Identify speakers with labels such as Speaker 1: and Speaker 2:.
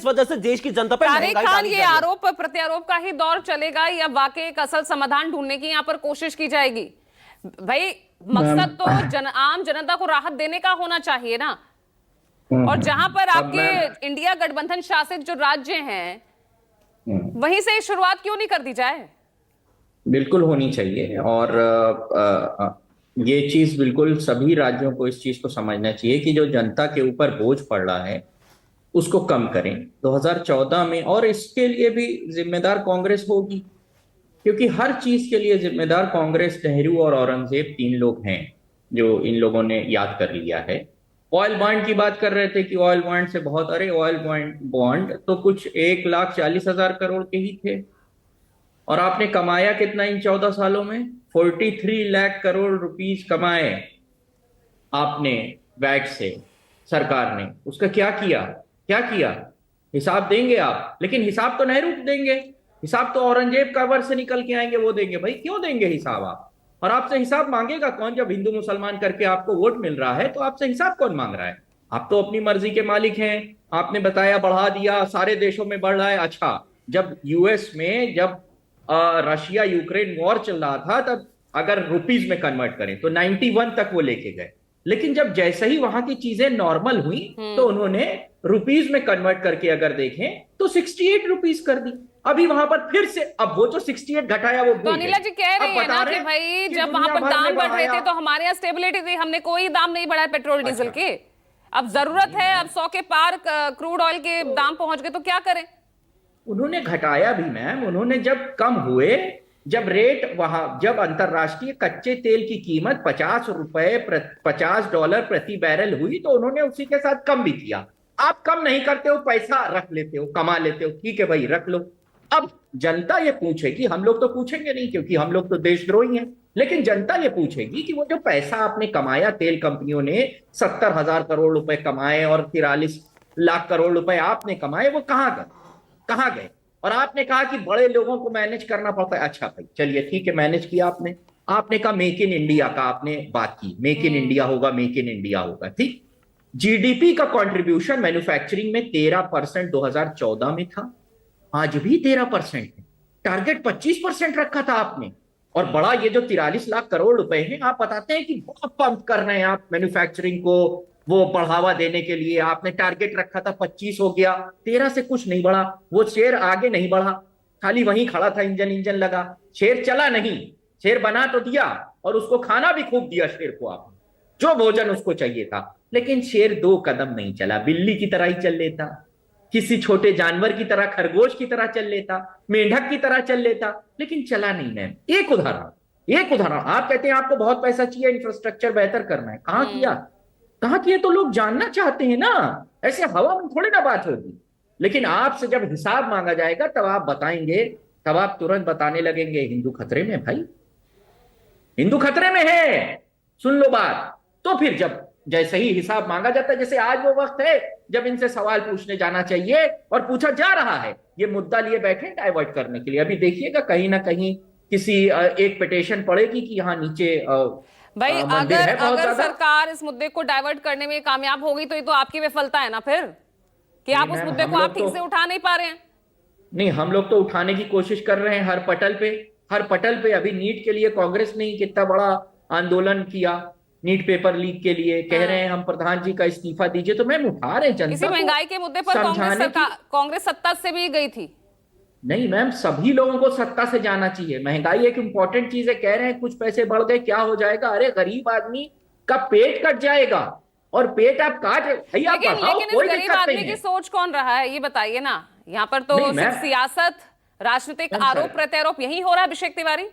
Speaker 1: इस वजह से देश की जनता पर
Speaker 2: तारिक
Speaker 1: महंगाई
Speaker 2: खान,
Speaker 1: डाली
Speaker 2: ये
Speaker 1: जा रही है।
Speaker 2: आरोप प्रत्यारोप का ही दौर चलेगा या वाकई एक असल समाधान ढूंढने की यहाँ पर कोशिश की जाएगी? भाई मकसद तो आम जनता को राहत देने का होना चाहिए ना। और जहां पर
Speaker 3: अब मैं
Speaker 2: आपके इंडिया गठबंधन शासित जो राज्य हैं वहीं से शुरुआत क्यों नहीं कर दी जाए?
Speaker 3: बिल्कुल होनी चाहिए। और ये चीज बिल्कुल सभी राज्यों को इस चीज को समझना चाहिए कि जो जनता के ऊपर बोझ पड़ रहा है उसको कम करें 2014 में। और इसके लिए भी जिम्मेदार कांग्रेस होगी, क्योंकि हर चीज के लिए जिम्मेदार कांग्रेस, नेहरू और औरंगजेब, तीन लोग हैं जो इन लोगों ने याद कर लिया है। ऑयल बॉन्ड की बात कर रहे थे कि ऑयल बॉन्ड से बहुत, अरे ऑयल बॉन्ड तो कुछ 1,40,000 करोड़ के ही थे। और आपने कमाया कितना इन 14 सालों में? 43 लाख करोड़ रुपीस कमाए आपने वैट से, सरकार ने। उसका क्या किया? क्या किया? हिसाब देंगे आप, लेकिन हिसाब तो नेहरू देंगे, हिसाब तो औरंगजेब कबर से निकल के आएंगे वो देंगे। भाई क्यों देंगे हिसाब आप? और आपसे हिसाब मांगेगा कौन? जब हिंदू मुसलमान करके आपको वोट मिल रहा है तो आपसे हिसाब कौन मांग रहा है? आप तो अपनी मर्जी के मालिक हैं। आपने बताया बढ़ा दिया, सारे देशों में बढ़ रहा है। अच्छा, जब यूएस में जब रशिया यूक्रेन वॉर चल रहा था तब अगर रुपीज में कन्वर्ट करें तो 91 तक वो लेके गए। लेकिन जब जैसे ही वहां की चीजें नॉर्मल हुई तो उन्होंने रुपीज में कन्वर्ट करके अगर देखें तो 68 रुपीज कर दी। अभी वहां पर फिर से अब वो जो 68 घटाया वो
Speaker 2: तो अनिला जी कह रही है ना कि भाई जब वहां पर दाम बढ़ रहे थे तो हमारे यहाँ स्टेबिलिटी थी, हमने कोई दाम नहीं बढ़ाया पेट्रोल डीजल के। अब जरूरत है, अब 100 के पार क्रूड ऑयल के दाम पहुंच गए तो क्या करें?
Speaker 3: उन्होंने घटाया भी मैम। उन्होंने जब कम हुए, जब रेट वहां, जब अंतरराष्ट्रीय कच्चे तेल की कीमत $50 प्रति बैरल हुई तो उन्होंने उसी के साथ कम भी किया। आप कम नहीं करते हो, पैसा रख लेते हो, कमा लेते हो, ठीक है भाई रख लो। अब जनता ये पूछेगी, हम लोग तो पूछेंगे नहीं क्योंकि हम लोग तो देशद्रोही हैं, लेकिन जनता ये पूछेगी कि वो जो पैसा आपने कमाया, तेल कंपनियों ने 70,000 करोड़ रुपए कमाए और 43 लाख करोड़ रुपए आपने कमाए, वो कहां गए? कहां गए? और आपने कहा कि बड़े लोगों को मैनेज करना पड़ता है। अच्छा भाई चलिए ठीक है, मैनेज किया आपने। आपने कहा मेक इन इंडिया का आपने बात की, मेक इन इंडिया होगा, मेक इन इंडिया होगा, ठीक। जीडीपी का कंट्रीब्यूशन मैन्युफैक्चरिंग में 13% 2014 में था, आज भी 13% है। टारगेट 25% रखा था आपने। और बड़ा ये जो 43 लाख करोड़ रुपए हैं, आप बताते हैं कि बहुत पंप कर रहे हैं आप मैन्युफैक्चरिंग को वो बढ़ावा देने के लिए। आपने टारगेट रखा था 25 हो गया, 13 से कुछ नहीं बढ़ा। वो शेर आगे नहीं बढ़ा, खाली वहीं खड़ा था, इंजन लगा, शेर चला नहीं। शेर बना तो दिया और उसको खाना भी खूब दिया शेर को आपने, जो भोजन उसको चाहिए था। लेकिन शेर 2 कदम नहीं चला, बिल्ली की तरह ही चल लेता, किसी छोटे जानवर की तरह, खरगोश की तरह चल लेता, मेंढक की तरह चल लेता, लेकिन चला नहीं। मैम एक उदाहरण, आप कहते हैं आपको बहुत पैसा चाहिए, इंफ्रास्ट्रक्चर बेहतर करना है, कहां किया? कहां किया? तो लोग जानना चाहते हैं ना, ऐसे हवा में थोड़ी ना बात होगी। लेकिन आपसे जब हिसाब मांगा जाएगा तब आप बताएंगे, तब आप तुरंत बताने लगेंगे हिंदू खतरे में। भाई हिंदू खतरे में है, सुन लो बात। तो फिर जब जैसे ही हिसाब मांगा जाता है, जैसे आज वो वक्त है जब इनसे सवाल पूछने जाना चाहिए और पूछा जा रहा है, ये मुद्दा लिए बैठे डाइवर्ट करने के लिए। अभी देखिएगा कहीं ना कहीं किसी एक पिटीशन पड़ेगी कि यहाँ नीचे
Speaker 2: भाई अगर सरकार इस मुद्दे को डाइवर्ट करने में कामयाब हो गई तो ये तो आपकी विफलता है ना फिर, कि आप उस मुद्दे को आप ठीक से उठा नहीं पा रहे हैं।
Speaker 3: नहीं, हम लोग तो उठाने की कोशिश कर रहे हैं हर पटल पे। अभी नीट के लिए कांग्रेस ने कितना बड़ा आंदोलन किया, नीट पेपर लीक के लिए। कह रहे हैं हम प्रधान जी का इस्तीफा दीजिए, तो मैम उठा रहे हैं जनता।
Speaker 2: इसी महंगाई के मुद्दे पर कांग्रेस सत्ता से भी गई थी।
Speaker 3: नहीं मैम, सभी लोगों को सत्ता से जाना चाहिए। महंगाई एक इंपॉर्टेंट चीज है। कह रहे हैं कुछ पैसे बढ़ गए, क्या हो जाएगा? अरे गरीब आदमी का पेट कट जाएगा, और पेट आप काट भैया,
Speaker 2: लेकिन इस गरीब आदमी की सोच कौन रहा है ये बताइए ना। यहाँ पर तो सिर्फ सियासत, राजनीतिक आरोप प्रत्यारोप यही हो रहा है अभिषेक तिवारी।